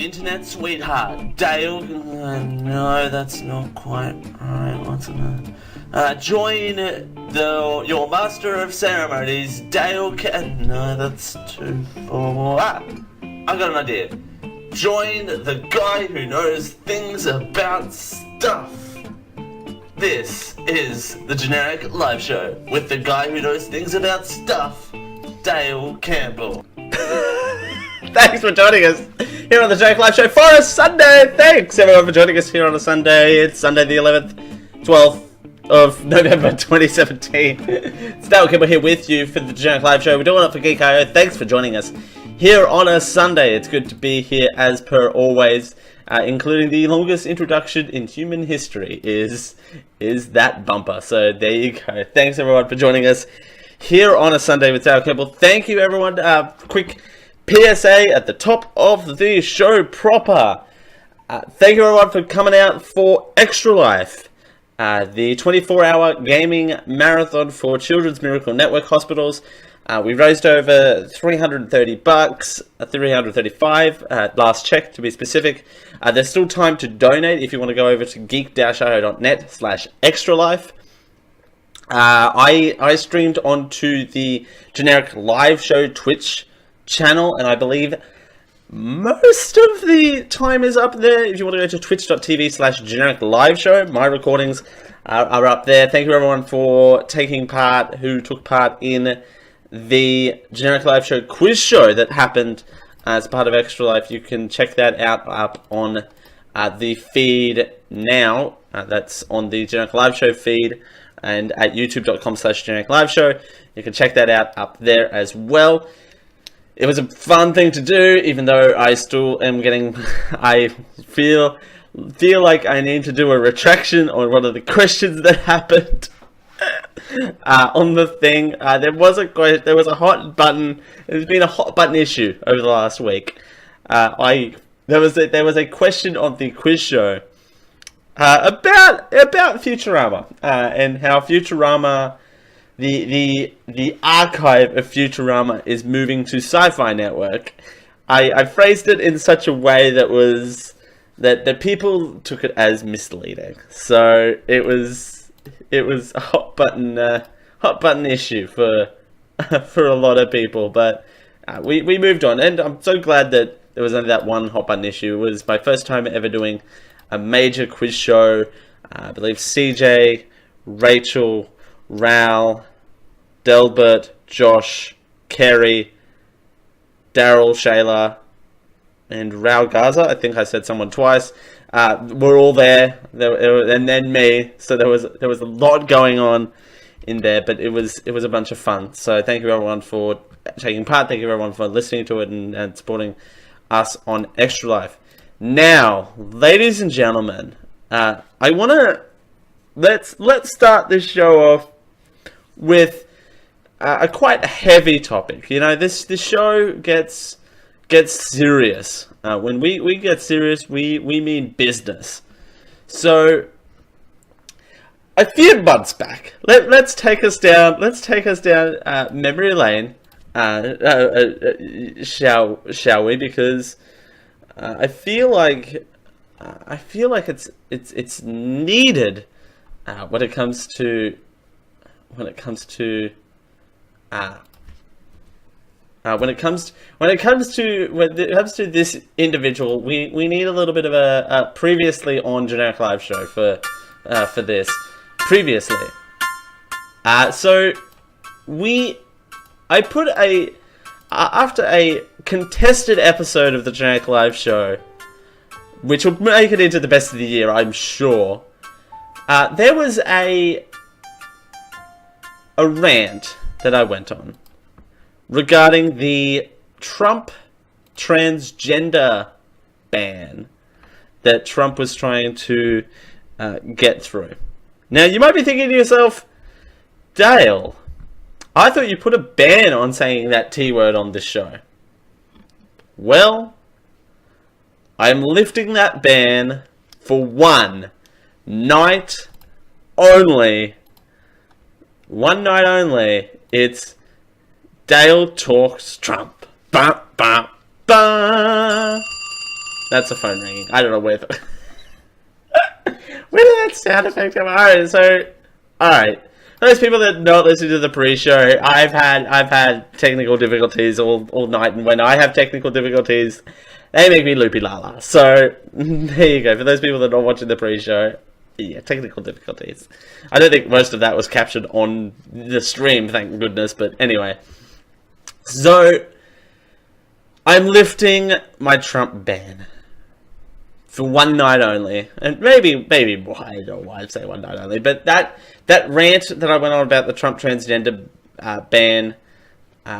internet sweetheart, Dale. No, that's not quite right. What's that? Join your master of ceremonies, Dale no, that's too far. I got an idea. Join the guy who knows things about stuff. This is the Generic Live Show with the guy who knows things about stuff, Dale Campbell. Thanks for joining us here on the Generic Live Show for a Sunday. Thanks everyone for joining us here on a Sunday. It's Sunday the 11th, 12th of November 2017. It's Dale Campbell here with you for the Generic Live Show. We're doing it for Geek.io. Thanks for joining us here on a Sunday. It's good to be here as per always. Including the longest introduction in human history is that bumper. So there you go. Thanks everyone for joining us here on a Sunday with Dale Campbell. Thank you everyone. Quick PSA at the top of the show proper. Thank you everyone for coming out for Extra Life, the 24-hour gaming marathon for Children's Miracle Network hospitals. We raised over $330, $335 last check to be specific. There's still time to donate if you want to go over to geek-io.net/extralife. I streamed onto the Generic Live Show Twitch channel, and I believe most of the time is up there. If you want to go to twitch.tv/generic live show, my recordings are up there. Thank you everyone for taking part, who took part in the Generic Live Show quiz show that happened as part of Extra Life. You can check that out up on the feed now. That's on the Generic Live Show feed and at youtube.com/generic live show. You can check that out up there as well. It was a fun thing to do, even though I still am getting, I feel like I need to do a retraction on one of the questions that happened. On the thing, there was a hot button. There's been a hot button issue over the last week. There was a question on the quiz show about Futurama and how Futurama, the archive of Futurama, is moving to Sci-Fi Network. I phrased it in such a way that people took it as misleading. So it was a hot button issue for a lot of people, but we moved on, and I'm so glad that there was only that one hot button issue. It was my first time ever doing a major quiz show. I believe CJ, Rachel, Ral, Delbert, Josh, Kerry, Daryl, Shayla, and Raul Gaza. I think I said someone twice. We're all there, and then me. So there was a lot going on in there, but it was a bunch of fun. So thank you everyone for taking part. Thank you everyone for listening to it and supporting us on Extra Life. Now, ladies and gentlemen, let's start this show off with a quite heavy topic. You know, this show gets serious. When we get serious, we mean business. So a few months back, let's take us down memory lane, shall we? Because I feel like it's needed when it comes to this individual, we need a little bit of a previously on Generic Live Show for this. Previously, so I put after a contested episode of the Generic Live Show, which will make it into the best of the year, I'm sure. There was a rant that I went on regarding the Trump transgender ban that Trump was trying to get through. Now, you might be thinking to yourself, Dale, I thought you put a ban on saying that T-word on this show. Well, I'm lifting that ban for one night only. One night only. It's Dale Talks Trump. Ba, ba, ba. That's a phone ringing. I don't know where the... Where did that sound effect come? Alright. Those people that don't listen to the pre-show, I've had technical difficulties all night, and when I have technical difficulties, they make me loopy lala. So, there you go. For those people that are not watching the pre-show, yeah, technical difficulties. I don't think most of that was captured on the stream, thank goodness, but anyway. So, I'm lifting my Trump ban. For one night only. And maybe, I don't know why I'd say one night only, but that rant that I went on about the Trump transgender ban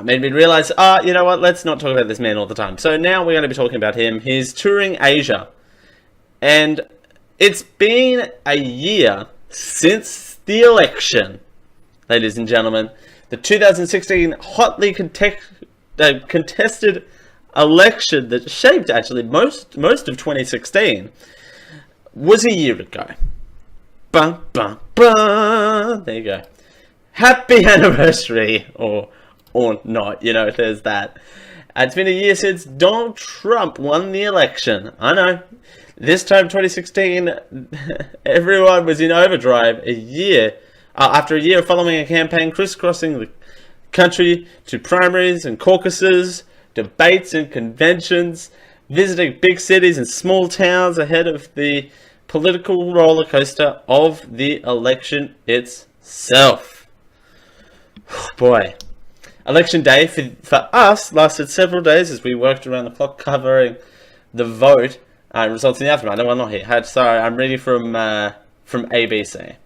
made me realize, you know what, let's not talk about this man all the time. So now we're going to be talking about him. He's touring Asia. And it's been a year since the election, ladies and gentlemen. The 2016 hotly contested election that shaped actually most of 2016 was a year ago. Bum, bum, bum. There you go. Happy anniversary, or not, you know, there's that. It's been a year since Donald Trump won the election. I know. This time, 2016, everyone was in overdrive after a year of following a campaign crisscrossing the country to primaries and caucuses, debates and conventions, visiting big cities and small towns ahead of the political roller coaster of the election itself. Boy. Election day for us lasted several days as we worked around the clock covering the vote results in the aftermath. No, I'm not here. Sorry, I'm reading from ABC.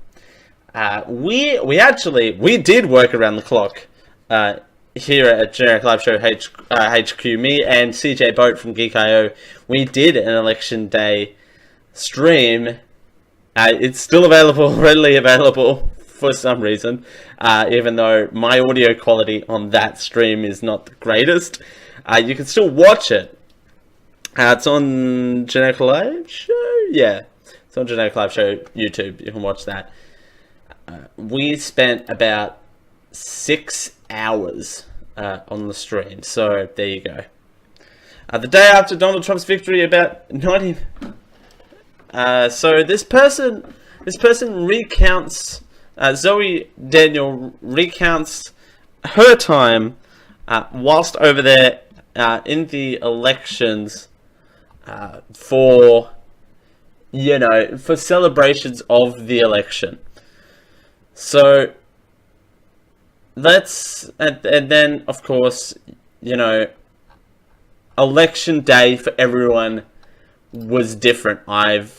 We did work around the clock here at Generic Live Show HQ. Me and CJ Boat from Geek.io, we did an election day stream. It's still available, readily available for some reason, even though my audio quality on that stream is not the greatest. You can still watch it. It's on Generic Live Show? Yeah, it's on Generic Live Show YouTube. You can watch that. We spent about 6 hours on the stream, so there you go. The day after Donald Trump's victory, about 90... so this person recounts, Zoe Daniel recounts her time whilst over there in the elections for celebrations of the election. So and then of course, election day for everyone was different. I've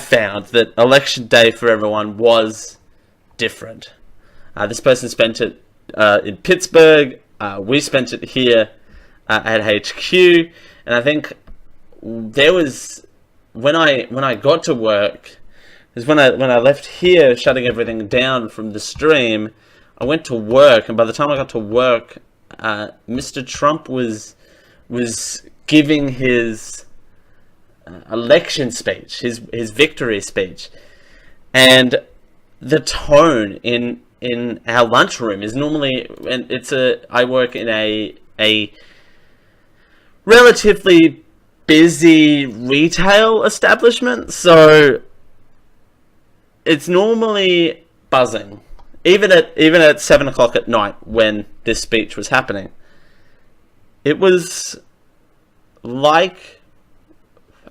found that election day for everyone was different. This person spent it in Pittsburgh. We spent it here at HQ, and I think there was when I got to work, is when I left here, shutting everything down from the stream. I went to work, and by the time I got to work, Mr. Trump was giving his election speech, his victory speech, and the tone in our lunchroom is normally, and I work in a relatively busy retail establishment, so it's normally buzzing, even at 7 o'clock at night when this speech was happening. It was like,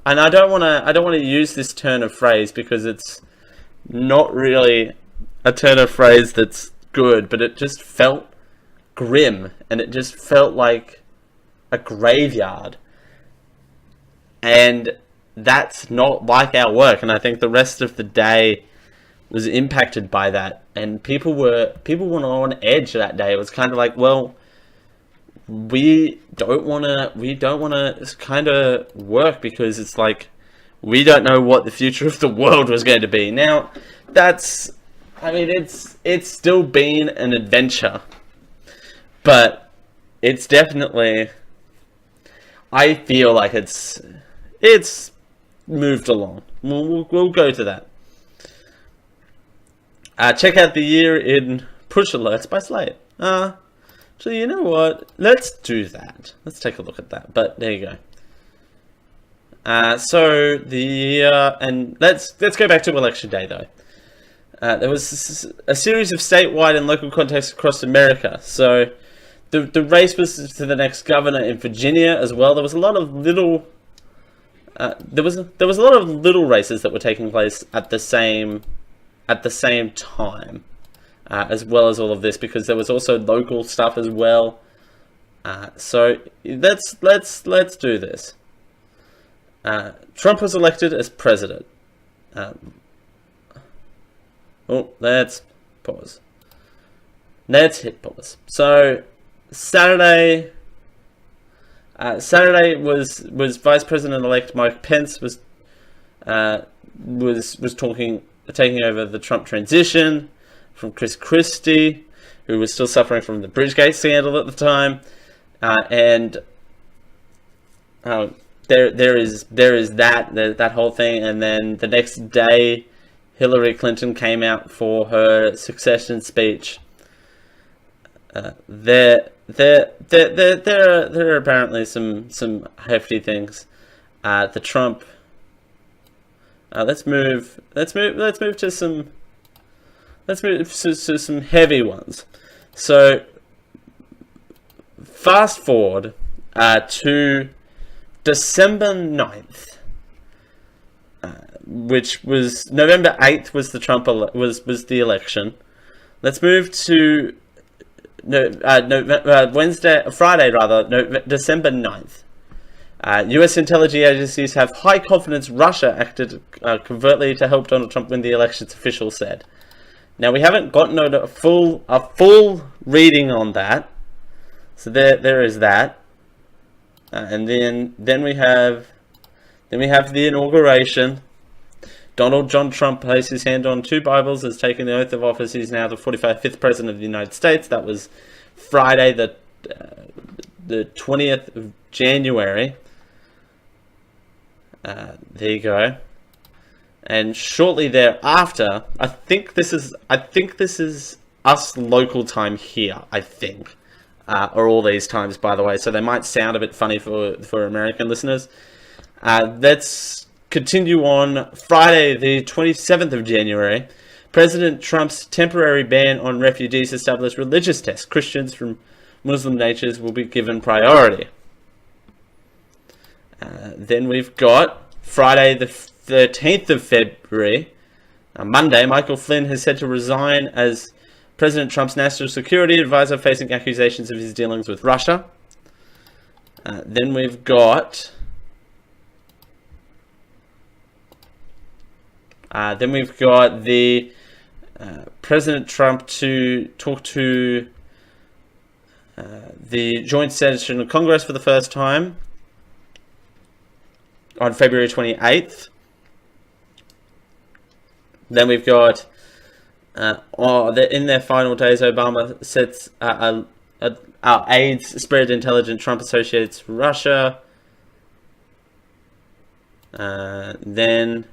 and I don't want to use this turn of phrase because it's not really a turn of phrase that's good, but it just felt grim, and it just felt like a graveyard. And that's not like our work, and I think the rest of the day was impacted by that, and people were on edge that day. It was kind of like, well, we don't want to kind of work because it's like we don't know what the future of the world was going to be. Now, it's still been an adventure, but it's definitely, I feel like it's moved along. We'll go to that. Check out the year in Push Alerts by Slate. So you know what? Let's do that. Let's take a look at that. But there you So the and let's go back to election day though. There was a series of statewide and local contests across America. So the race was to the next governor in Virginia as well. There was a lot of little. There was a lot of little races that were taking place at the same time, as well as all of this, because there was also local stuff as well. So let's do this. Trump was elected as president. Let's pause. Let's hit pause. So Saturday was Vice President-elect Mike Pence was taking over the Trump transition from Chris Christie, who was still suffering from the Bridgegate scandal at the time, and there is that whole thing. And then the next day, Hillary Clinton came out for her succession speech. There are apparently some hefty things. The Trump. Let's move to some heavy ones. So fast forward to December 9th, which was November 8th was the the election. Let's move to Friday rather, December 9th. U.S. intelligence agencies have high confidence Russia acted covertly to help Donald Trump win the elections, officials said. Now, we haven't gotten a full reading on that, so there is that, and then we have the inauguration. Donald John Trump placed his hand on 2 Bibles, has taken the oath of office. He's now the 45th President of the United States. That was Friday, the 20th of January. There you go. And shortly thereafter, I think this is us local time here, I think. Or all these times, by the way. So they might sound a bit funny for American listeners. Let's continue on. Friday, the 27th of January, President Trump's temporary ban on refugees established religious tests. Christians from Muslim nations will be given priority. Then we've got Friday, the 13th of February, Monday, Michael Flynn has said to resign as President Trump's national security advisor, facing accusations of his dealings with Russia. Then we've got the President Trump to talk to the joint session of Congress for the first time on February 28th. Then we've got in their final days, Obama sets our aides spread intelligence Trump associates Russia. Then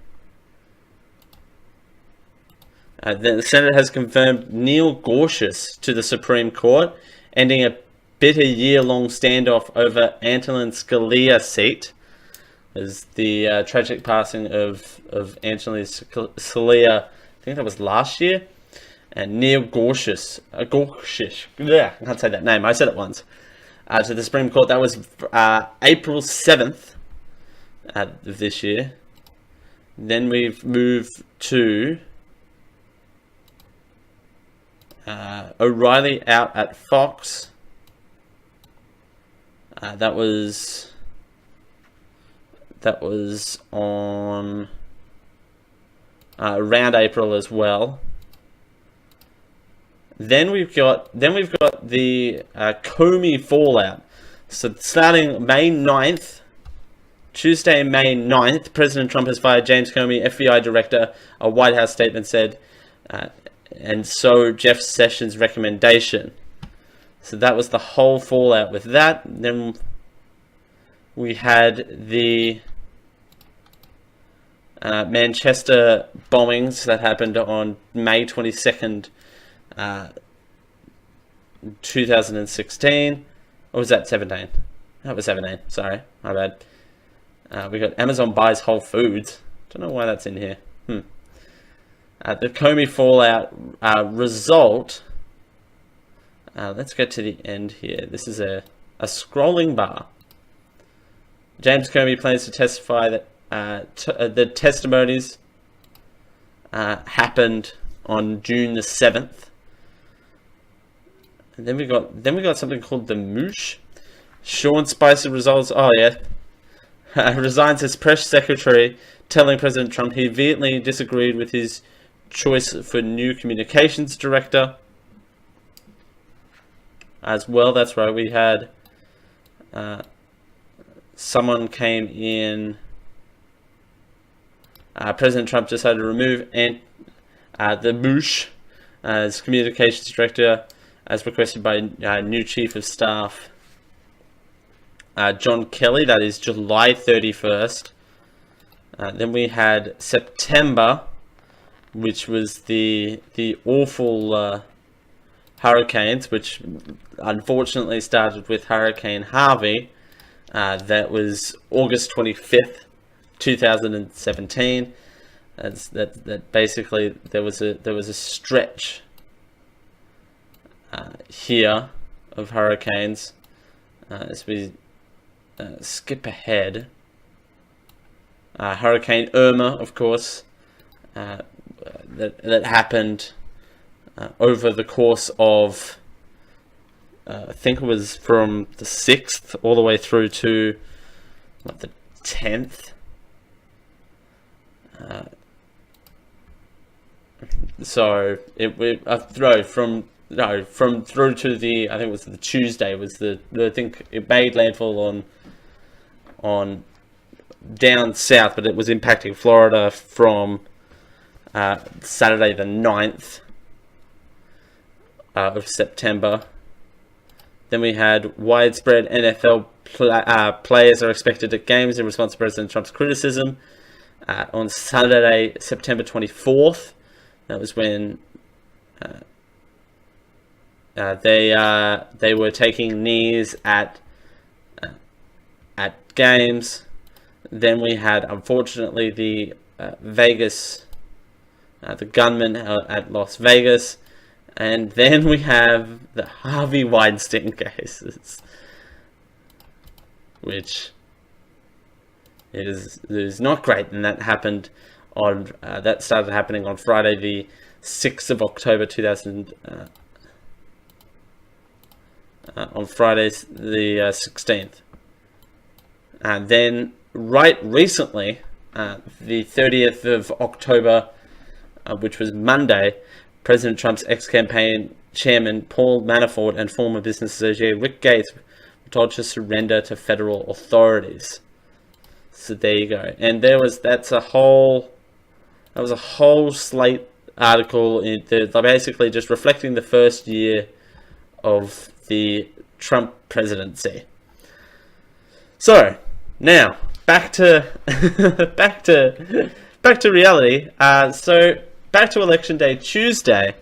the Senate has confirmed Neil Gorsuch to the Supreme Court, ending a bitter year-long standoff over Antonin Scalia's seat. As the tragic passing of Antonin Scalia, I think that was last year, and Neil Gorsuch, I can't say that name, I said it once, to the Supreme Court. That was April 7th of this year. Then we've moved to O'Reilly out at Fox. That was on around April as well. Then we've got the Comey fallout. So starting May 9th, Tuesday, May 9th, President Trump has fired James Comey, FBI director. A White House statement said, and so Jeff Sessions' recommendation. So that was the whole fallout with that. Then we had the Manchester bombings that happened on May 22nd, 2016. Or was that 17? That was 17. Sorry, my bad. We got Amazon buys Whole Foods. Don't know why that's in here. The Comey fallout result. Let's get to the end here. This is a scrolling bar. James Comey plans to testify that the testimonies happened on June the 7th. And then we got something called the Moosh. Sean Spicer results. Oh yeah, resigns as press secretary, telling President Trump he vehemently disagreed with his choice for new communications director. As well, that's right. We had someone came in. President Trump decided to remove the Moosh as communications director, as requested by new chief of staff John Kelly. That is July 31st. Then we had September, which was the awful hurricanes, which unfortunately started with Hurricane Harvey. That was August 25th, 2017. That basically there was a stretch here of hurricanes. As we skip ahead, Hurricane Irma, of course, that happened over the course of I think it was from the 6th all the way through to the 10th. So from through to the, I think it was the Tuesday, I think it made landfall on down south, but it was impacting Florida from Saturday the 9th of September. Then we had widespread NFL players are expected at games in response to President Trump's criticism. On Saturday, September 24th, that was when they were taking knees at games. Then we had, unfortunately, the Vegas, the gunman at Las Vegas. And then we have the Harvey Weinstein cases, which is not great. And that happened on that started happening on Friday, the 6th of October, on Friday the 16th. And then right recently, the 30th of October, which was Monday, President Trump's ex-campaign chairman Paul Manafort and former business associate Rick Gates were told to surrender to federal authorities. So there you go. And that was a whole slate article basically just reflecting the first year of the Trump presidency. So now back to reality. So back to Election Day Tuesday.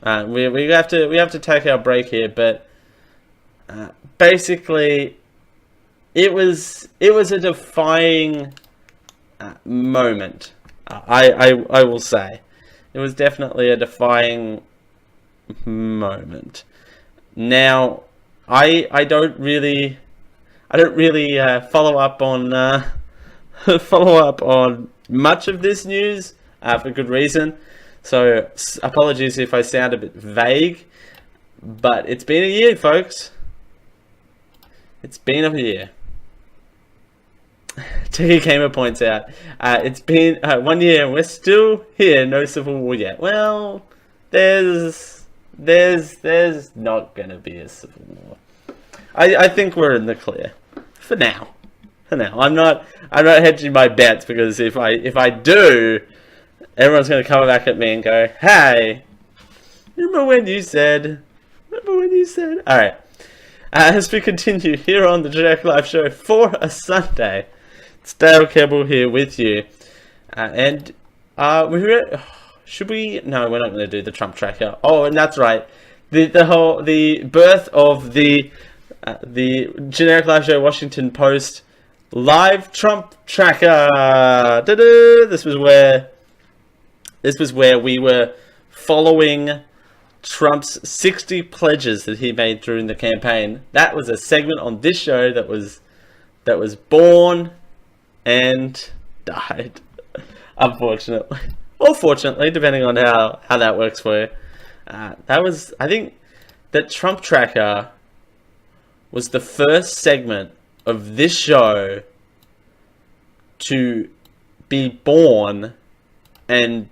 We have to take our break here, but basically, it was a defying moment. I will say, it was definitely a defying moment. Now, I don't really follow up on much of this news. For good reason. So apologies if I sound a bit vague, but it's been a year, folks. It's been a year. T Gamer points out, it's been 1 year and we're still here, no civil war yet. Well, there's not gonna be a civil war. I think we're in the clear for now. I'm not hedging my bets, because if I do, everyone's going to come back at me and go, hey, remember when you said? Alright. As we continue here on the Generic Live Show for a Sunday, it's Dale Campbell here with you. Should we? No, we're not going to do the Trump tracker. Oh, and that's right. The birth of the Generic Live Show Washington Post Live Trump tracker. Da-da! This was where we were following Trump's 60 pledges that he made during the campaign. That was a segment on this show that was born and died, unfortunately, or fortunately, depending on how that works for you. I think that Trump Tracker was the first segment of this show to be born and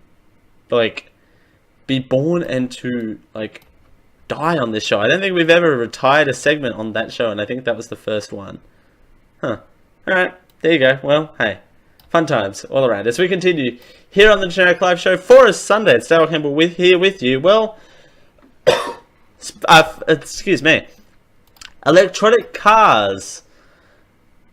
to die on this show. I don't think we've ever retired a segment on that show, and I think that was the first one. Huh. Alright, there you go. Well, hey, fun times all around. As we continue here on the Generic Live Show for a Sunday, it's Dale Campbell here with you. Well, excuse me. Electronic cars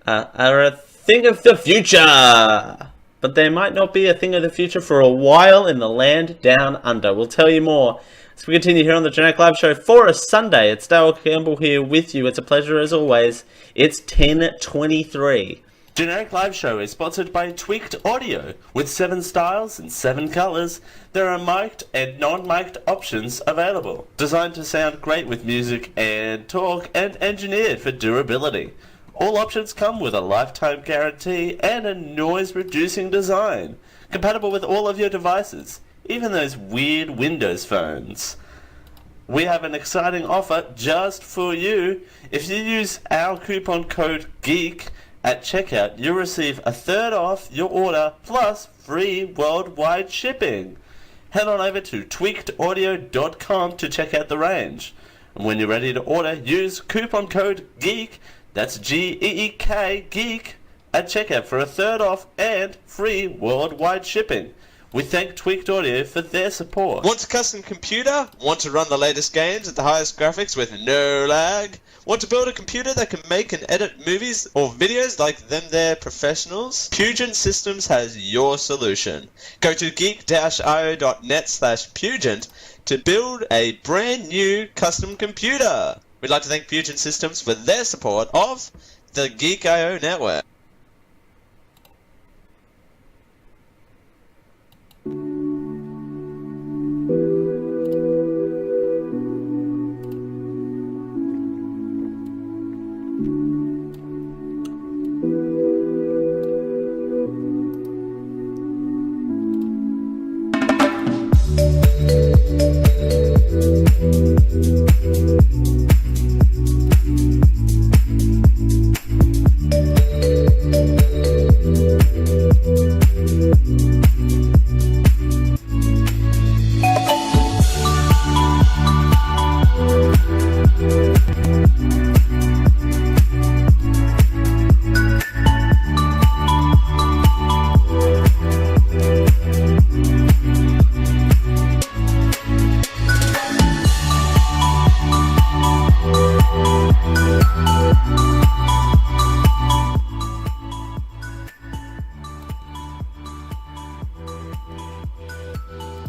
are a thing of the future, but they might not be a thing of the future for a while in the land down under. We'll tell you more as we continue here on the Generic Live Show for a Sunday. It's Dale Campbell here with you. It's a pleasure as always. It's 10:23. Generic Live Show is sponsored by Tweaked Audio. With 7 styles and 7 colors, there are mic'd and non-mic'd options available. Designed to sound great with music and talk, and engineered for durability. All options come with a lifetime guarantee and a noise-reducing design. Compatible with all of your devices, even those weird Windows phones. We have an exciting offer just for you. If you use our coupon code GEEK at checkout, you'll receive a third off your order plus free worldwide shipping. Head on over to tweakedaudio.com to check out the range. And when you're ready to order, use coupon code GEEK, that's G-E-E-K, GEEK, at checkout for a third off and free worldwide shipping. We thank Tweaked Audio for their support. Want a custom computer? Want to run the latest games at the highest graphics with no lag? Want to build a computer that can make and edit movies or videos like them they're professionals? Pugent Systems has your solution. Go to geek-io.net/Pugent to build a brand new custom computer. We'd like to thank Pugent Systems for their support of the Geek.io network.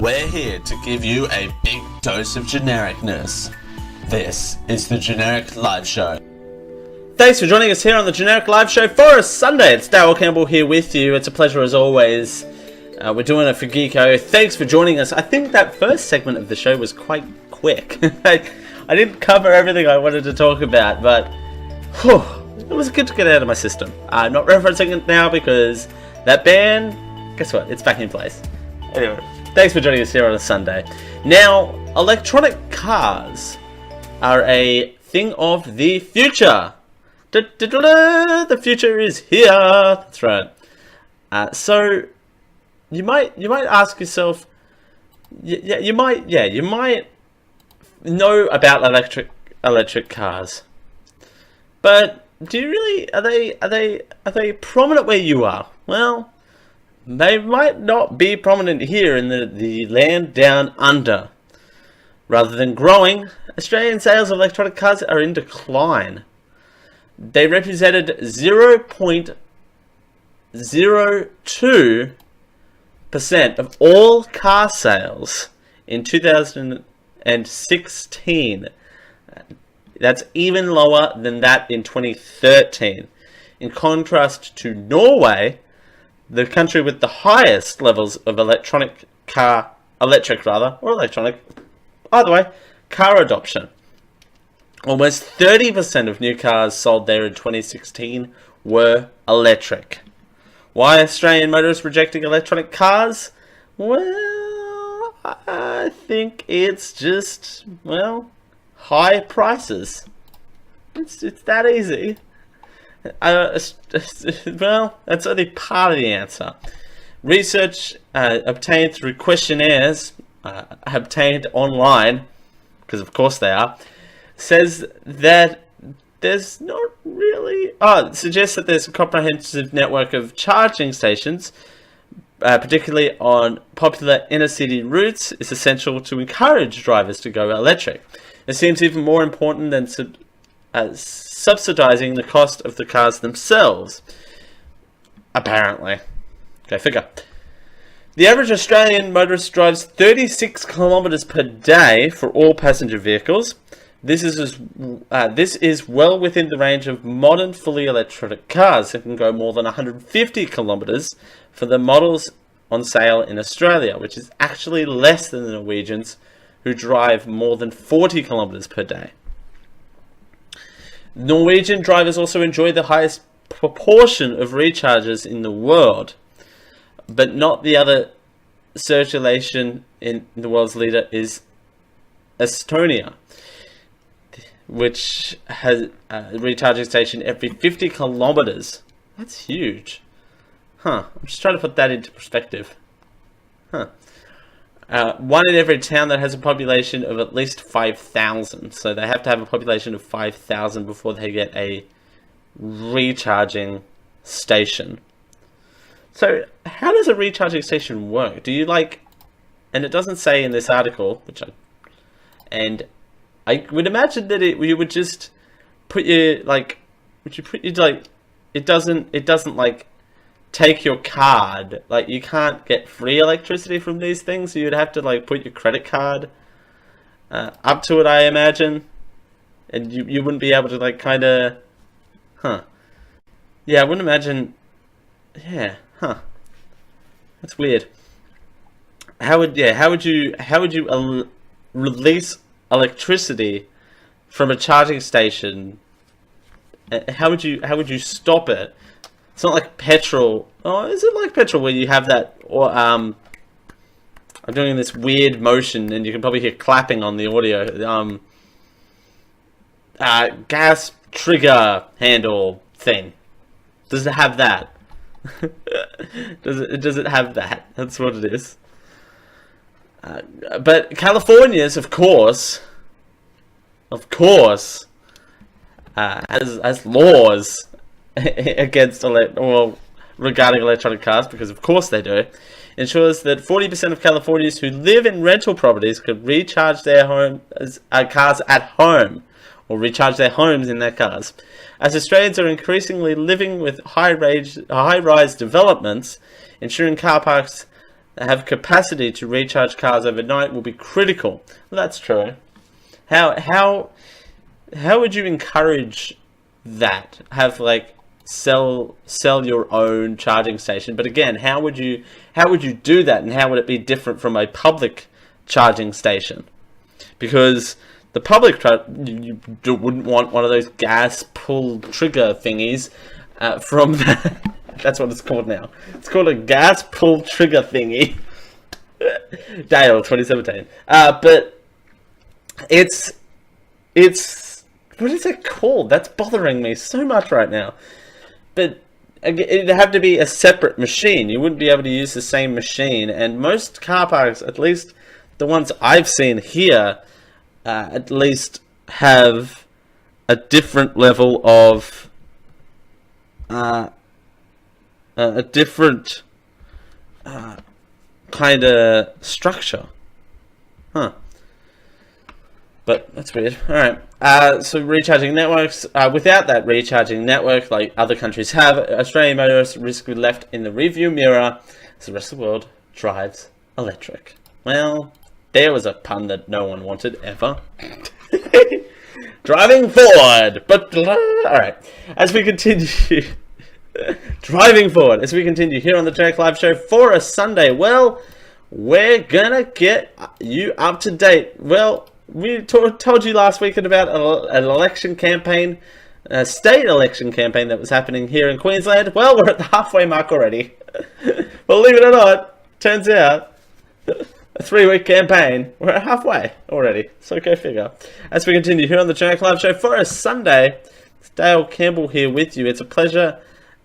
We're here to give you a big dose of genericness. This is the Generic Live Show. Thanks for joining us here on the Generic Live Show for a Sunday. It's Dale Campbell here with you. It's a pleasure as always. We're doing it for Geeko. Thanks for joining us. I think that first segment of the show was quite quick. I didn't cover everything I wanted to talk about, but it was good to get out of my system. I'm not referencing it now because that ban, guess what? It's back in place. Anyway, thanks for joining us here on a Sunday. Now, electronic cars are a thing of the future. The future is here. That's right. So you might ask yourself, you might know about electric cars, but do you really are they prominent where you are? Well, they might not be prominent here in the land down under. Rather than growing, Australian sales of electronic cars are in decline. They represented 0.02% of all car sales in 2016. That's even lower than that in 2013. In contrast to Norway, the country with the highest levels of electric car adoption. Almost 30% of new cars sold there in 2016 were electric. Why Australian motorists rejecting electronic cars? Well, I think it's just, well, high prices. It's that easy. Well, that's only part of the answer. Research obtained through questionnaires obtained online, because of course they are, says that there's not really... it suggests that there's a comprehensive network of charging stations, particularly on popular inner-city routes, is essential to encourage drivers to go electric. It seems even more important than subsidizing the cost of the cars themselves, apparently. Go figure. The average Australian motorist drives 36 kilometers per day for all passenger vehicles. This is well within the range of modern fully electric cars that can go more than 150 kilometers for the models on sale in Australia, which is actually less than the Norwegians who drive more than 40 kilometers per day. Norwegian drivers also enjoy the highest proportion of recharges in the world, but not the other circulation in the world's leader is Estonia, which has a recharging station every 50 kilometers. That's huge. I'm just trying to put that into perspective. One in every town that has a population of at least 5,000. So they have to have a population of 5,000 before they get a recharging station. So how does a recharging station work? Do you and it doesn't say in this article, I would imagine that you would just put your it doesn't take your card. You can't get free electricity from these things, so you'd have to put your credit card up to it, I imagine, and you wouldn't be able to yeah, I wouldn't imagine. Yeah, that's weird. How would you release electricity from a charging station? How would you stop it? It's not like petrol. Oh, is it like petrol where you have that? Or I'm doing this weird motion, and you can probably hear clapping on the audio. Gas trigger handle thing. Does it have that? Does it have that? That's what it is. But California's, of course, has laws against regarding electronic cars, because of course they do. Ensures that 40% of Californians who live in rental properties could recharge their cars at home, or recharge their homes in their cars. As Australians are increasingly living with high-rise developments, ensuring car parks have capacity to recharge cars overnight will be critical. Well, that's true. How would you encourage that? Have sell your own charging station? But again, how would you do that, and how would it be different from a public charging station? Because the public you wouldn't want one of those gas pull trigger thingies from that's what it's called now. It's called a gas pull trigger thingy. Dale 2017. But it's what is it called? That's bothering me so much right now. But it'd have to be a separate machine. You wouldn't be able to use the same machine. And most car parks, at least the ones I've seen here, at least have a different level of a different kind of structure. But that's weird. Alright, so recharging networks. Without that recharging network, like other countries have, Australian motorists risk to be left in the rearview mirror as the rest of the world drives electric. Well, there was a pun that no one wanted ever. Driving forward! But, alright, as we continue Driving forward, as we continue here on the Generic Live Show for a Sunday, well, we're gonna get you up to date. Well, we told you last week about an election campaign, a state election campaign that was happening here in Queensland. Well, we're at the halfway mark already. Believe it or not, turns out, a 3-week campaign, we're at halfway already. So go figure. As we continue here on the Generic Live Show for a Sunday, it's Dale Campbell here with you. It's a pleasure,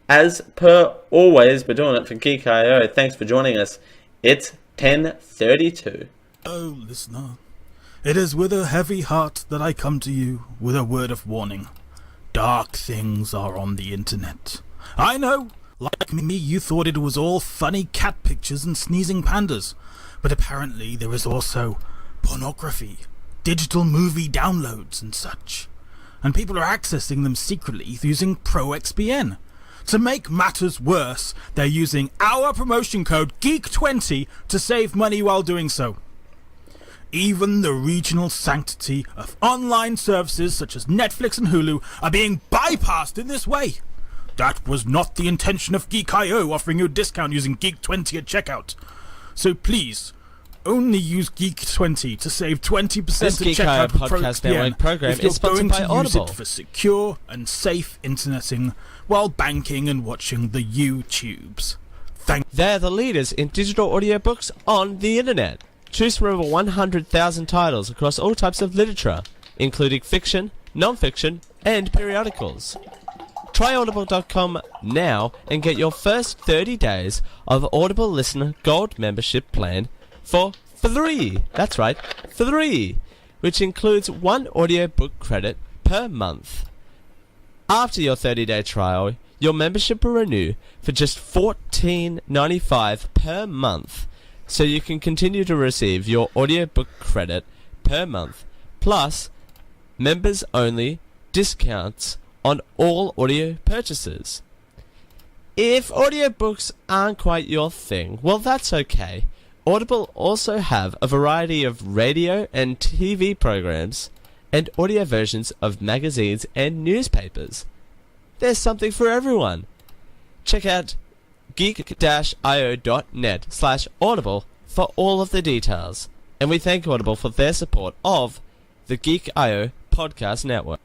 as per always. We're doing it for Geek.io. Thanks for joining us. It's 10:32. Oh, listener, it is with a heavy heart that I come to you with a word of warning. Dark things are on the internet. I know, like me, you thought it was all funny cat pictures and sneezing pandas. But apparently there is also pornography, digital movie downloads and such. And people are accessing them secretly using ProXPN. To make matters worse, they're using our promotion code GEEK20 to save money while doing so. Even the regional sanctity of online services such as Netflix and Hulu are being bypassed in this way. That was not the intention of Geek.io offering you a discount using GEEK20 at checkout. So please, only use GEEK20 to save 20% This at Geek.io checkout for podcast ProXPN network program if you're is sponsored going by to use Audible. it for secure and safe interneting while banking and watching the YouTubes. They're the leaders in digital audiobooks on the internet. Choose from over 100,000 titles across all types of literature, including fiction, non-fiction, and periodicals. Try audible.com now and get your first 30 days of Audible Listener Gold membership plan for free. That's right, free, which includes 1 audiobook credit per month. After your 30-day trial, your membership will renew for just $14.95 per month, so you can continue to receive your audiobook credit per month, plus members-only discounts on all audio purchases. If audiobooks aren't quite your thing, well, that's okay. Audible also have a variety of radio and TV programs and audio versions of magazines and newspapers. There's something for everyone. Check out geek-io.net/audible for all of the details. And we thank Audible for their support of the Geek.io podcast network.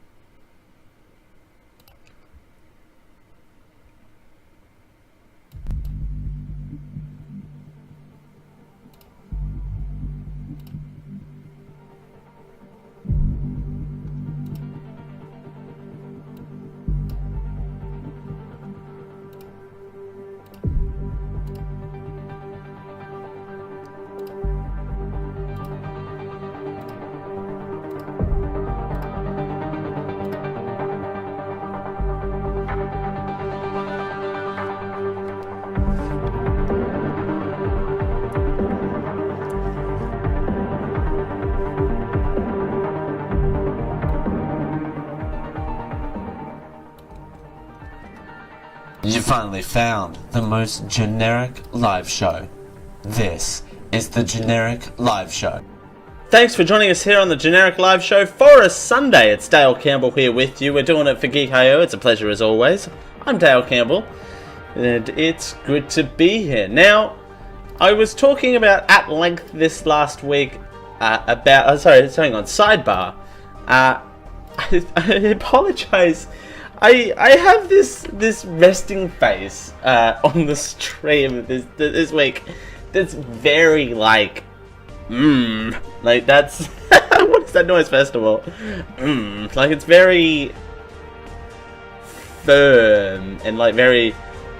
You finally found the most generic live show. This is the Generic Live Show. Thanks for joining us here on the Generic Live Show for a Sunday. It's Dale Campbell here with you. We're doing it for Geek.io. It's a pleasure as always. I'm Dale Campbell, and it's good to be here. Now, I was talking about at length this last week sidebar. I apologize. I have this resting face on the stream this week that's very like that's what is that noise first of all? Like it's very firm and like very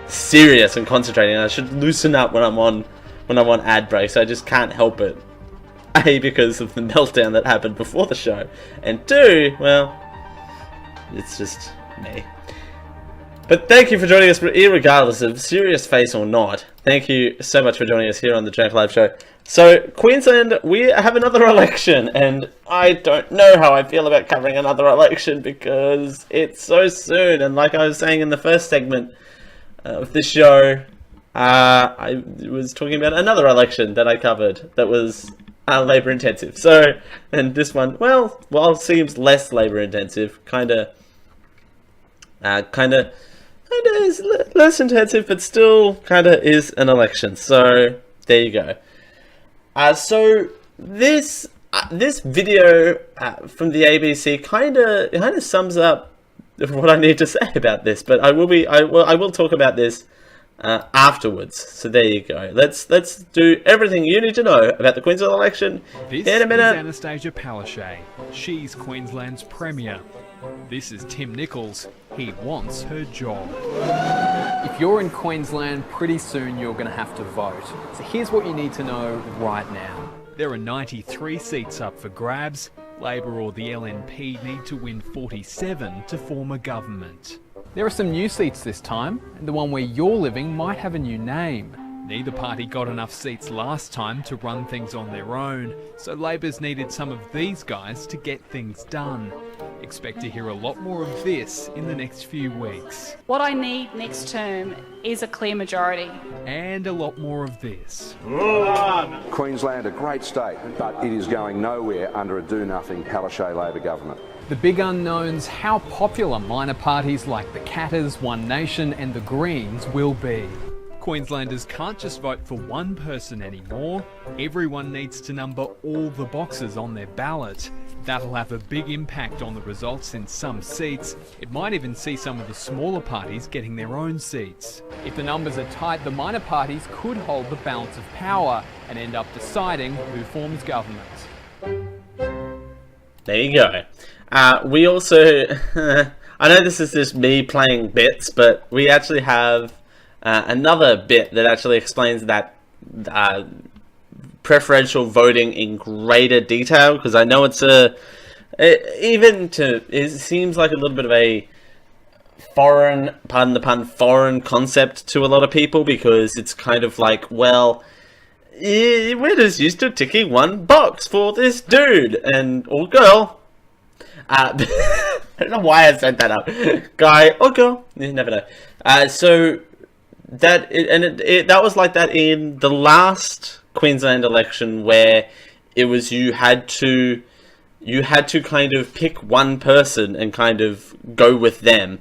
serious and concentrating. I should loosen up when I'm on ad breaks. I just can't help it. A, because of the meltdown that happened before the show, and 2, well, it's just me. But thank you for joining us, irregardless of serious face or not. Thank you so much for joining us here on the Generic Live Show. So, Queensland, we have another election, and I don't know how I feel about covering another election because it's so soon. And like I was saying in the first segment of this show, I was talking about another election that I covered that was labour intensive. So, and this one, well, seems less labour intensive. Kind of, kind of is less intensive, but still kind of is an election. So there you go. So this video from the ABC kind of sums up what I need to say about this. But I will talk about this afterwards. So there you go. Let's do everything you need to know about the Queensland election This in a minute. is Anastasia Palaszczuk. She's Queensland's Premier. This is Tim Nichols. He wants her job. If you're in Queensland, pretty soon you're going to have to vote. So here's what you need to know right now. There are 93 seats up for grabs. Labor or the LNP need to win 47 to form a government. There are some new seats this time, and the one where you're living might have a new name. Neither party got enough seats last time to run things on their own, so Labor's needed some of these guys to get things done. Expect to hear a lot more of this in the next few weeks. What I need next term is a clear majority. And a lot more of this. Queensland, a great state, but it is going nowhere under a do-nothing Palaszczuk Labor government. The big unknowns: how popular minor parties like the Katters, One Nation and the Greens will be. Queenslanders can't just vote for one person anymore. Everyone needs to number all the boxes on their ballot. That'll have a big impact on the results in some seats. It might even see some of the smaller parties getting their own seats. If the numbers are tight, the minor parties could hold the balance of power and end up deciding who forms government. There you go. We also, I know this is just me playing bits, but we actually have another bit that actually explains that preferential voting in greater detail, because I know it seems like a little bit of a foreign, pardon the pun, foreign concept to a lot of people, because it's kind of like, well, we're just used to ticking one box for this dude and or girl. I don't know why I said that up. Guy or girl, you never know. So that that was like that in the last Queensland election, where it was you had to kind of pick one person and kind of go with them,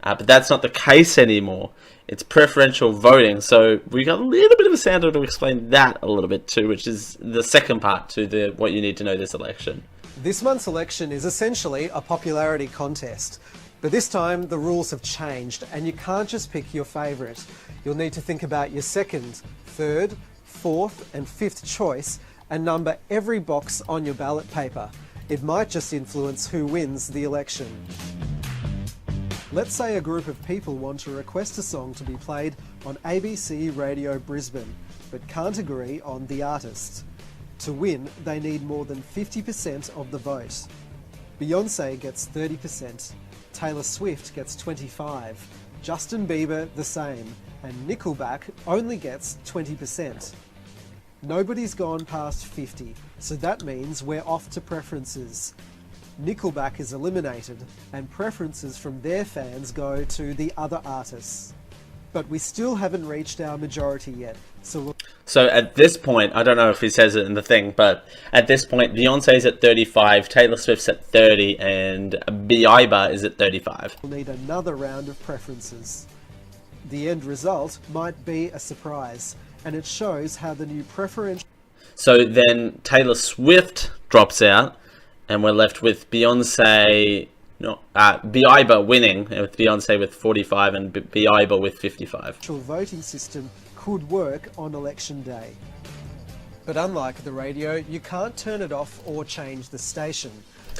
but that's not the case anymore. It's preferential voting. So we got a little bit of a sounder to explain that a little bit too, which is the second part to what you need to know this election. This month's election is essentially a popularity contest, but this time the rules have changed and you can't just pick your favourite. You'll need to think about your second, third, fourth and fifth choice and number every box on your ballot paper. It might just influence who wins the election. Let's say a group of people want to request a song to be played on ABC Radio Brisbane, but can't agree on the artist. To win, they need more than 50% of the vote. Beyoncé gets 30%, Taylor Swift gets 25%, Justin Bieber the same, and Nickelback only gets 20%. Nobody's gone past 50, so that means we're off to preferences. Nickelback is eliminated, and preferences from their fans go to the other artists. But we still haven't reached our majority yet, So at this point, I don't know if he says it in the thing, but at this point, Beyonce's at 35, Taylor Swift's at 30, and Bieber is at 35. we'll need another round of preferences. The end result might be a surprise, and it shows how the new preferential... So then Taylor Swift drops out, and we're left with Beyonce... Bieber winning, with Beyonce with 45 and Bieber with 55. voting system could work on election day. But unlike the radio, you can't turn it off or change the station.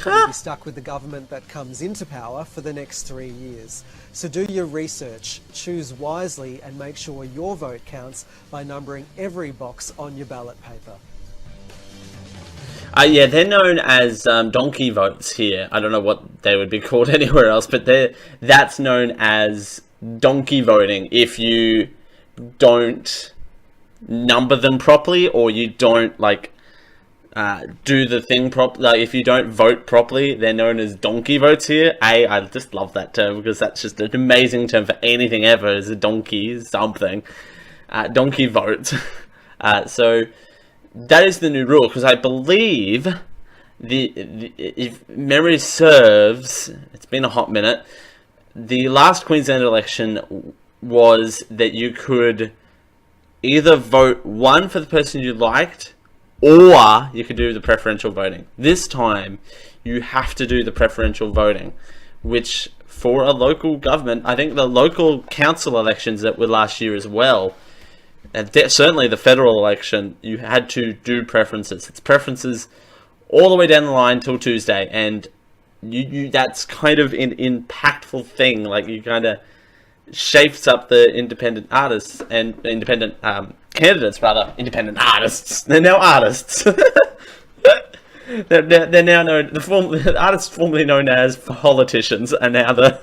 You'll be stuck with the government that comes into power for the next 3 years. So do your research, choose wisely and make sure your vote counts by numbering every box on your ballot paper. Yeah, they're known as donkey votes here. I don't know what they would be called anywhere else, but that's known as donkey voting if you don't number them properly, or you don't do the thing properly. If you don't vote properly, they're known as donkey votes here. I just love that term, because that's just an amazing term for anything ever. Is a donkey something, donkey vote. So that is the new rule, because I believe if memory serves, it's been a hot minute. the last Queensland election was that you could either vote one for the person you liked, or you could do the preferential voting. This time, you have to do the preferential voting, which for a local government, I think the local council elections that were last year as well, and certainly the federal election, you had to do preferences. It's preferences all the way down the line till Tuesday, and you that's kind of an impactful thing. Like, you kind of shapes up the independent artists and independent candidates, rather. Independent artists. They're now artists. they're now known. The artists formerly known as politicians are now the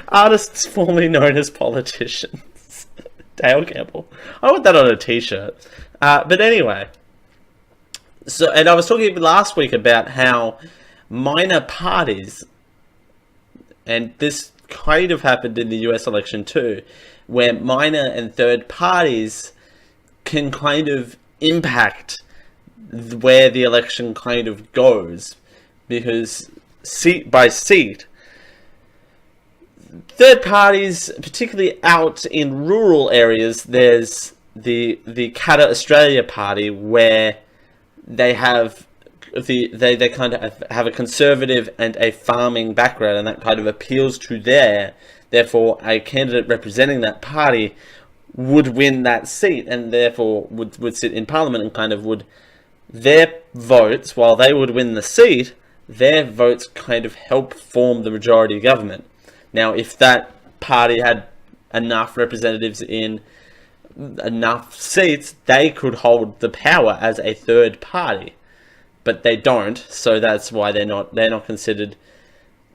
artists formerly known as politicians. Dale Campbell. I want that on a t-shirt. But anyway. So, and I was talking last week about how minor parties, and this kind of happened in the US election too, where minor and third parties can kind of impact where the election kind of goes, because seat by seat, third parties, particularly out in rural areas, there's the Katter Australia Party, where they have they kind of have a conservative and a farming background, and that kind of appeals to therefore a candidate representing that party would win that seat, and therefore would sit in Parliament, and kind of would, their votes, while they would win the seat, their votes kind of help form the majority government. Now, if that party had enough representatives in enough seats, they could hold the power as a third party, but they don't. So that's why they're not considered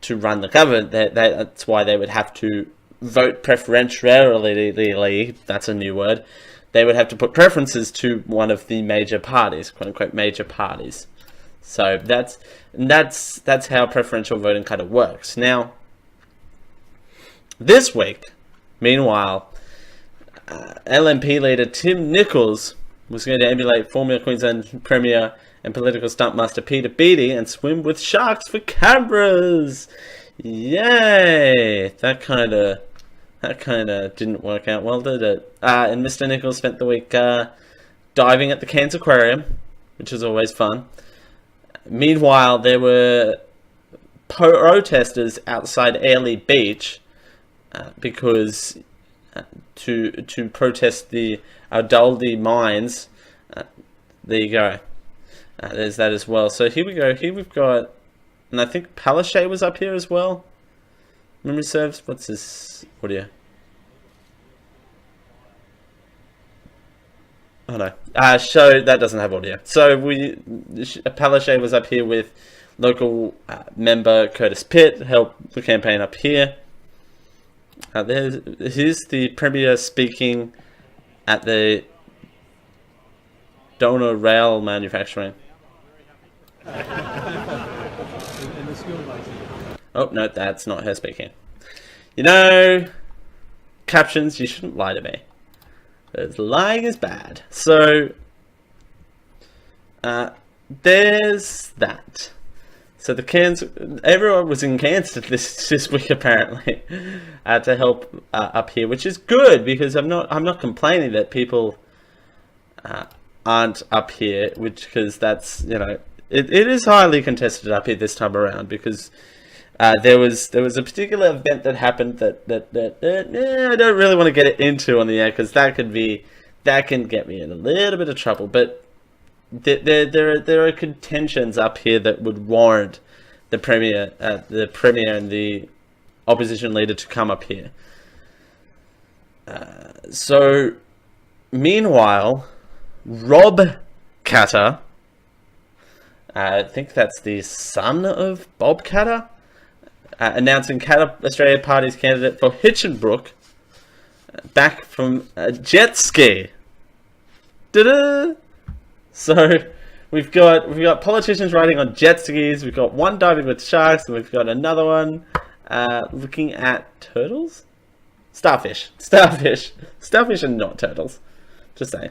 to run the government. That's why they would have to vote preferentially. That's a new word. They would have to put preferences to one of the major parties, quote unquote major parties. So that's how preferential voting kind of works. Now, this week, meanwhile, LNP leader Tim Nicholls was going to emulate former Queensland Premier and political stuntmaster Peter Beattie and swim with sharks for cameras. Yay! That kind of didn't work out well, did it? And Mr. Nicholls spent the week diving at the Cairns Aquarium, which is always fun. Meanwhile, there were protesters outside Airlie Beach because to protest the Ardaldi mines. There you go. There's that as well. So here we go. Here we've got, and I think Palaszczuk was up here as well. Memory serves. What's this audio? Oh no. So that doesn't have audio. So Palaszczuk was up here with local member Curtis Pitt, helped the campaign up here. Here's the Premier speaking at the Donor Rail Manufacturing. Oh, no, that's not her speaking. You know, captions, you shouldn't lie to me. Because lying is bad. So, there's that. So the Cairns, everyone was in Cairns this week apparently to help up here, which is good, because I'm not complaining that people aren't up here, because that's, you know, it is highly contested up here this time around, because there was a particular event that happened that I don't really want to get it into on the air, because that can get me in a little bit of trouble, but there are contentions up here that would warrant the premier and the opposition leader to come up here. So, meanwhile, Rob Katter, I think that's the son of Bob Katter, announcing Katter Australia Party's candidate for Hitchinbrook, back from a jet ski. Ta-da! So we've got politicians riding on jet skis. We've got one diving with sharks, and we've got another one looking at turtles, starfish, and not turtles. Just saying.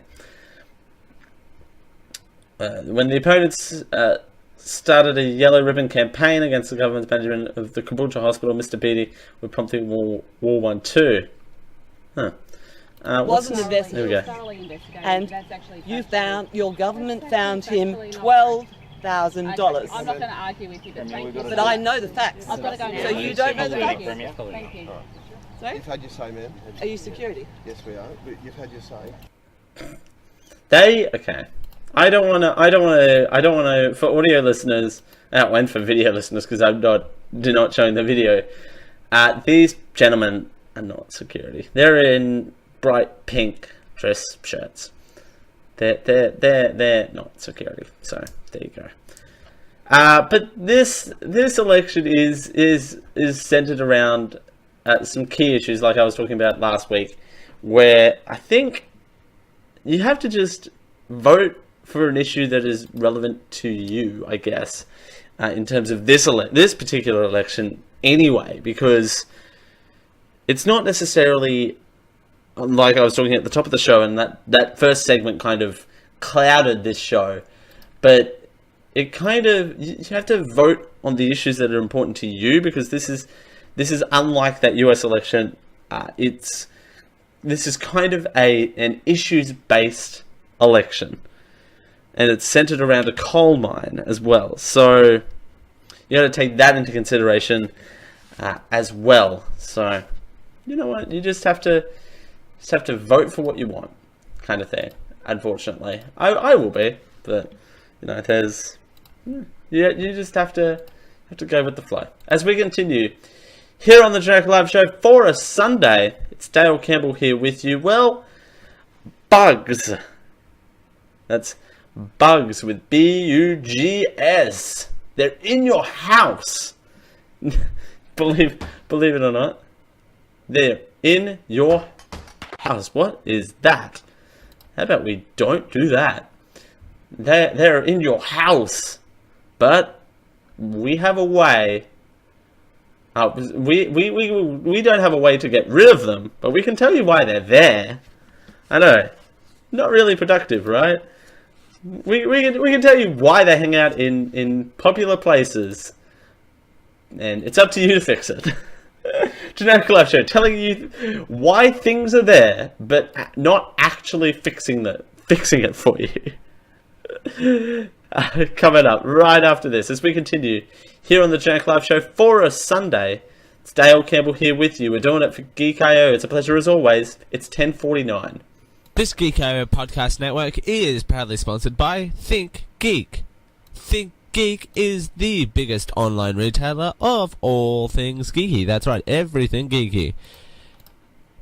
When the opponents started a yellow ribbon campaign against the government's management of the Caboolture Hospital. Mr. Beattie would promptly War 1 2. Huh. Wasn't investigated. There we go. And your government found him $12,000. I'm not going to argue with you, but thank you. But I know the facts. I've got to go now. So you don't know the facts? Thank you. Sorry? You've had your say, ma'am. Are you security? Yes, we are. But you've had your say. Okay. I don't want to, for audio listeners, and for video listeners, because do not showing the video, these gentlemen are not security. They're in bright pink dress shirts. They're not security. So there you go. But this election is centered around some key issues, like I was talking about last week, where I think you have to just vote for an issue that is relevant to you, I guess, in terms of this particular election anyway, because it's not necessarily, like I was talking at the top of the show, and that first segment kind of clouded this show, but it kind of, you have to vote on the issues that are important to you, because this is unlike that US election. This is kind of an issues-based election, and it's centered around a coal mine as well. So you got to take that into consideration as well. So you know what, you just have to vote for what you want, kind of thing. Unfortunately, I will be, but you know, you just have to go with the flow. As we continue here on the Generic Live Show for a Sunday, it's Dale Campbell here with you. Well, bugs. That's bugs with B-U-G-S. They're in your house. believe it or not, they're in your house. What is that? How about we don't do that? They're in your house, but we have a way. We don't have a way to get rid of them, but we can tell you why they're there. I know, not really productive, right? We can tell you why they hang out in popular places, and it's up to you to fix it. Generic Live Show, telling you why things are there, but not actually fixing it for you. Coming up right after this, as we continue here on the Generic Live Show for a Sunday. It's Dale Campbell here with you. We're doing it for Geek.io. It's a pleasure as always. It's 10:49. This Geek.io podcast network is proudly sponsored by Think Geek. Think Geek is the biggest online retailer of all things geeky. That's right, everything geeky.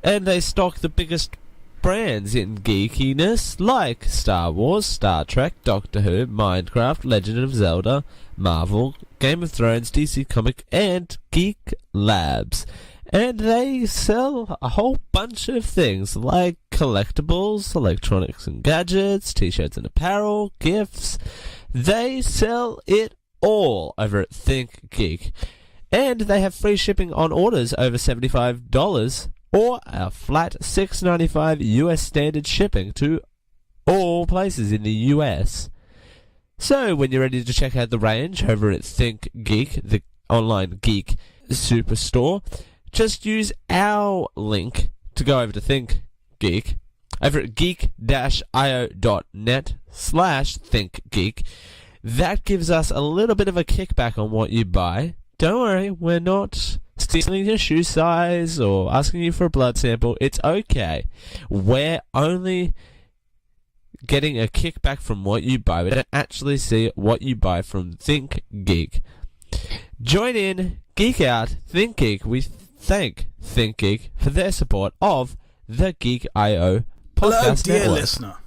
And they stock the biggest brands in geekiness, like Star Wars, Star Trek, Doctor Who, Minecraft, Legend of Zelda, Marvel, Game of Thrones, DC Comic, and Geek Labs. And they sell a whole bunch of things like collectibles, electronics and gadgets, t-shirts and apparel, gifts. They sell it all over at Think Geek. And they have free shipping on orders over $75 or a flat $6.95 US standard shipping to all places in the US. So when you're ready to check out the range over at Think Geek, the online geek superstore, just use our link to go over to Think Geek over at geek-io.net/thinkgeek. That gives us a little bit of a kickback on what you buy. Don't worry, we're not stealing your shoe size or asking you for a blood sample. It's okay. We're only getting a kickback from what you buy. We don't actually see what you buy from Think Geek. Join in, geek out, Think Geek. We thank Think Geek for their support of the Geek.io podcast Hello, dear network. listener.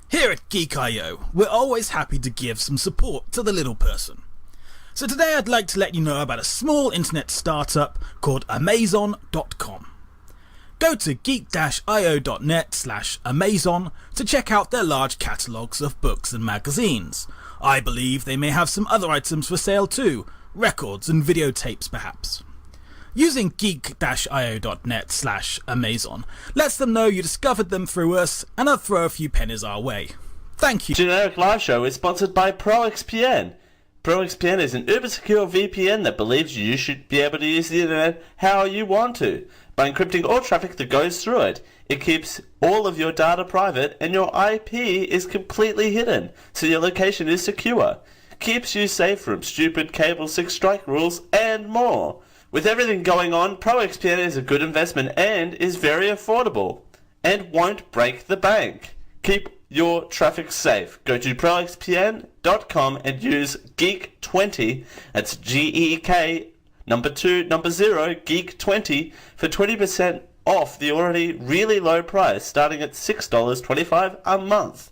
Here at Geek.io, we're always happy to give some support to the little person. So today I'd like to let you know about a small internet startup called Amazon.com. Go to geek-io.net/Amazon to check out their large catalogues of books and magazines. I believe they may have some other items for sale too, records and videotapes perhaps. Using geek-io.net/Amazon lets them know you discovered them through us, and I'll throw a few pennies our way. Thank you. Generic Live Show is sponsored by ProXPN. ProXPN is an uber secure VPN that believes you should be able to use the internet how you want to, by encrypting all traffic that goes through it. It keeps all of your data private and your IP is completely hidden, so your location is secure. Keeps you safe from stupid cable 6 strike rules and more. With everything going on, ProXPN is a good investment and is very affordable, and won't break the bank. Keep your traffic safe. Go to proxpn.com and use Geek20, that's GEEK, number 2, number 0, Geek20, for 20% off the already really low price, starting at $6.25 a month.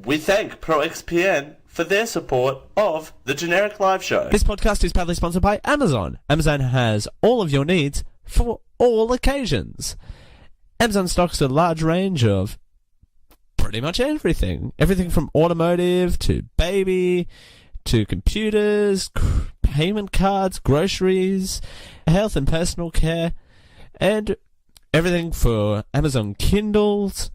We thank ProXPN for their support of the Generic Live Show. This podcast is proudly sponsored by Amazon. Amazon has all of your needs for all occasions. Amazon stocks a large range of pretty much everything. Everything from automotive to baby to computers, payment cards, groceries, health and personal care, and everything for Amazon Kindles,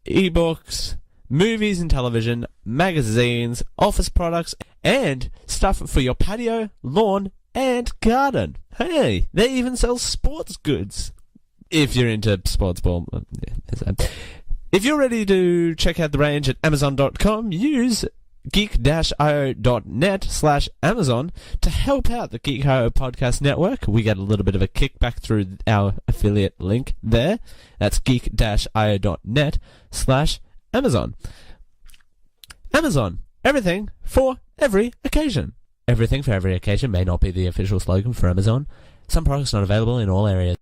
ebooks, movies and television, magazines, office products, and stuff for your patio, lawn, and garden. Hey, they even sell sports goods. If you're into sports ball. If you're ready to check out the range at Amazon.com, use geek-io.net/Amazon to help out the Geek.io podcast network. We get a little bit of a kickback through our affiliate link there. That's geek-io.net/Amazon. Amazon. Everything for every occasion. Everything for every occasion may not be the official slogan for Amazon. Some products not available in all areas.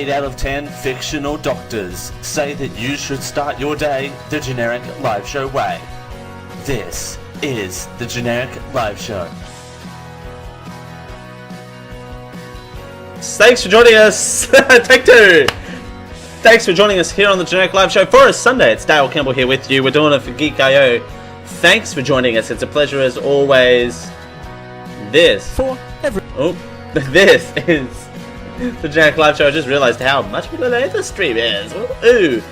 Out of 10 fictional doctors say that you should start your day the Generic Live Show way. This is the Generic Live Show. Thanks for joining us. Take two. Thanks for joining us here on the Generic Live Show for a Sunday. It's Dale Campbell here with you. We're doing it for Geek.io. Thanks for joining us. It's a pleasure as always. This is the Generic Live Show. I just realised how much better the stream is. Ooh,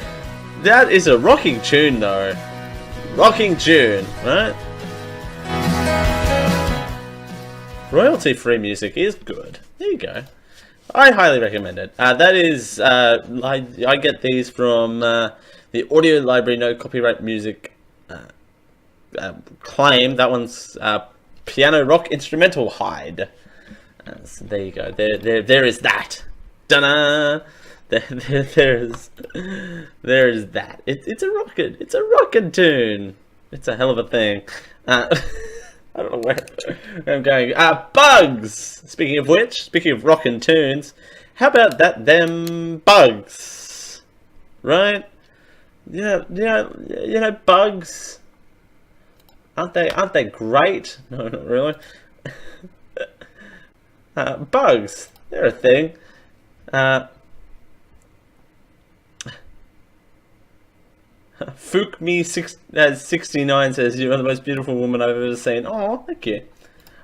that is a rocking tune though. Rocking tune, right? Royalty-free music is good. There you go. I highly recommend it. That is, I get these from the Audio Library No Copyright Music claim. That one's Piano Rock Instrumental Hide. So there you go. There is that. Da-na! There is that. It's a rockin' tune. It's a hell of a thing. I don't know where I'm going. Bugs. Speaking of which, speaking of rockin' tunes, how about that? Them bugs, right? You know, bugs. Aren't they great? No, not really. Bugs, they're a thing. Fookme69 says, "You are the most beautiful woman I've ever seen." Oh, thank you.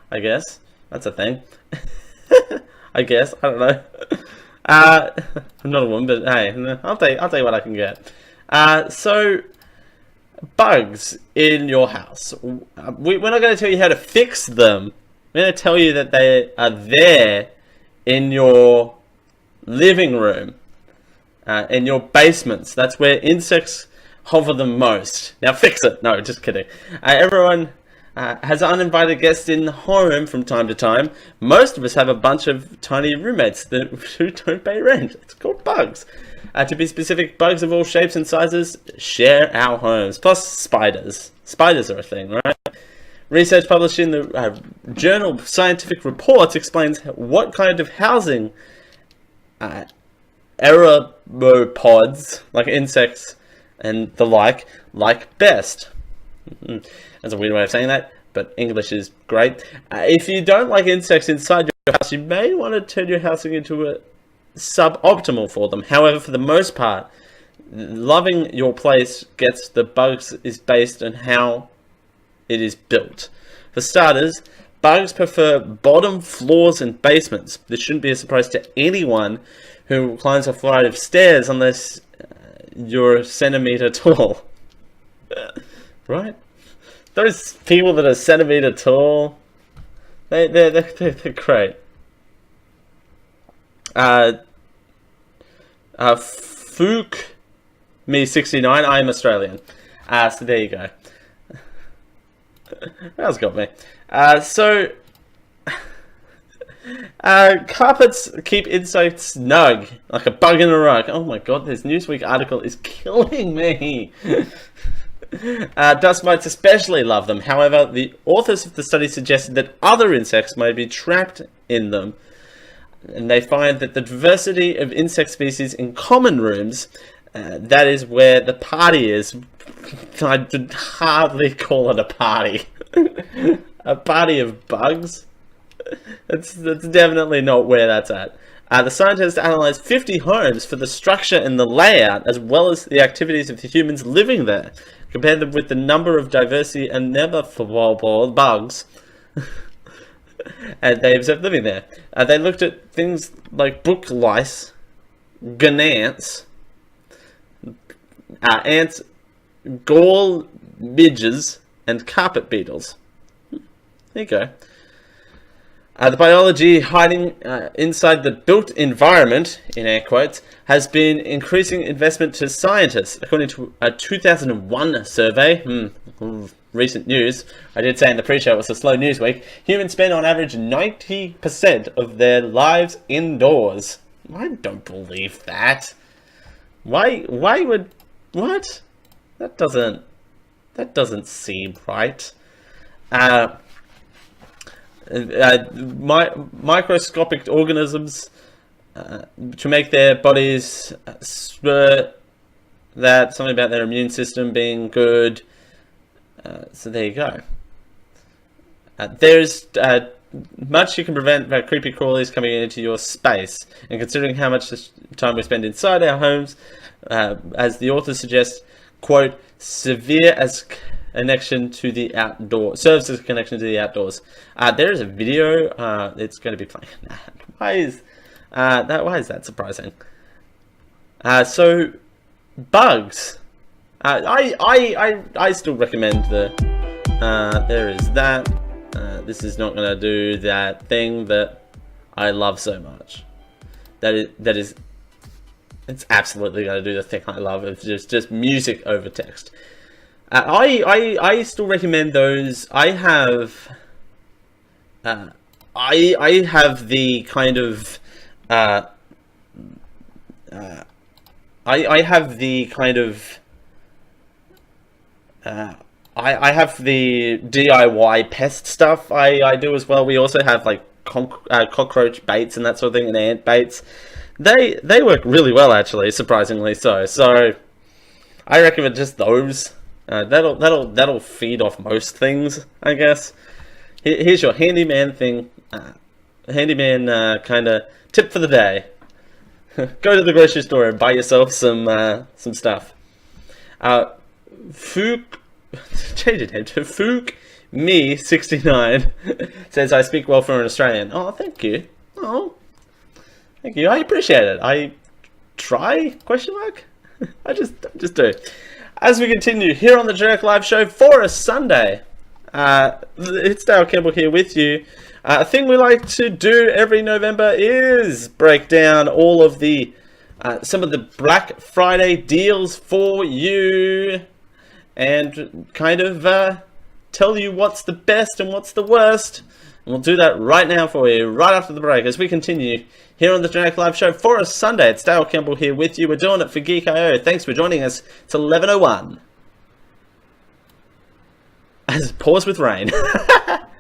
I guess that's a thing. I guess, I don't know. I'm not a woman, but hey, I'll tell you what I can get. So, bugs in your house. We're not going to tell you how to fix them. I'm going to tell you that they are there in your living room, in your basements. That's where insects hover the most. Now fix it. No, just kidding. Everyone has uninvited guests in the home from time to time. Most of us have a bunch of tiny roommates who don't pay rent. It's called bugs. To be specific, bugs of all shapes and sizes share our homes. Plus spiders. Spiders are a thing, right? Research published in the journal Scientific Reports explains what kind of housing aeropods, like insects and the like best. That's a weird way of saying that, but English is great. If you don't like insects inside your house, you may want to turn your housing into a suboptimal for them. However, for the most part, loving your place gets the bugs is based on how it is built. For starters, bugs prefer bottom floors and basements. This shouldn't be a surprise to anyone who climbs a flight of stairs unless you're a centimeter tall. Right? Those people that are centimeter tall, they're great. Fook me 69. I'm Australian. So there you go. That's got me. Carpets keep insects snug, like a bug in a rug. Oh my god, this Newsweek article is killing me. Dust mites especially love them. However, the authors of the study suggested that other insects might be trapped in them. And they find that the diversity of insect species in common rooms, that is where the party is. I'd hardly call it a party. A party of bugs? That's definitely not where that's at. The scientists analysed 50 homes for the structure and the layout, as well as the activities of the humans living there. Compared them with the number of diversity and never bugs and they observed living there. They looked at things like book lice, gnats, ants, gall midges, and carpet beetles. There you go. The biology hiding inside the built environment, in air quotes, has been increasing investment to scientists. According to a 2001 survey, recent news, I did say in the pre-show it was a slow news week, humans spend on average 90% of their lives indoors. I don't believe that. Why would... What? That doesn't seem right. Microscopic organisms to make their bodies spur that, something about their immune system being good. So there you go. There's much you can prevent by creepy crawlies coming into your space, and considering how much time we spend inside our homes, as the author suggests, quote, severe as connection to the outdoors, serves as a connection to the outdoors. There is a video it's going to be playing. Why is that surprising? So bugs. I still recommend the there is that. This is not going to do that thing that I love so much. It's absolutely going to do the thing I love. It's just music over text. I still recommend those. I have the kind of I have the kind of I have the DIY pest stuff I do as well. We also have like cockroach baits and that sort of thing, and ant baits. They work really well, actually, surprisingly so. So I recommend just those. That'll feed off most things, I guess. Here's your handyman thing. Handyman kind of tip for the day. Go to the grocery store and buy yourself some stuff. Change it name to Fook me 69 says I speak well for an Australian. Oh, thank you. Oh, thank you. I appreciate it. I try? Question mark. I just do. As we continue here on the Generic Live Show for a Sunday, it's Dale Campbell here with you. A thing we like to do every November is break down all of the some of the Black Friday deals for you, and kind of tell you what's the best and what's the worst. And we'll do that right now for you, right after the break, as we continue here on the Generic Live Show for a Sunday. It's Dale Campbell here with you. We're doing it for Geek.io. Thanks for joining us. It's 11:01. Pause with rain.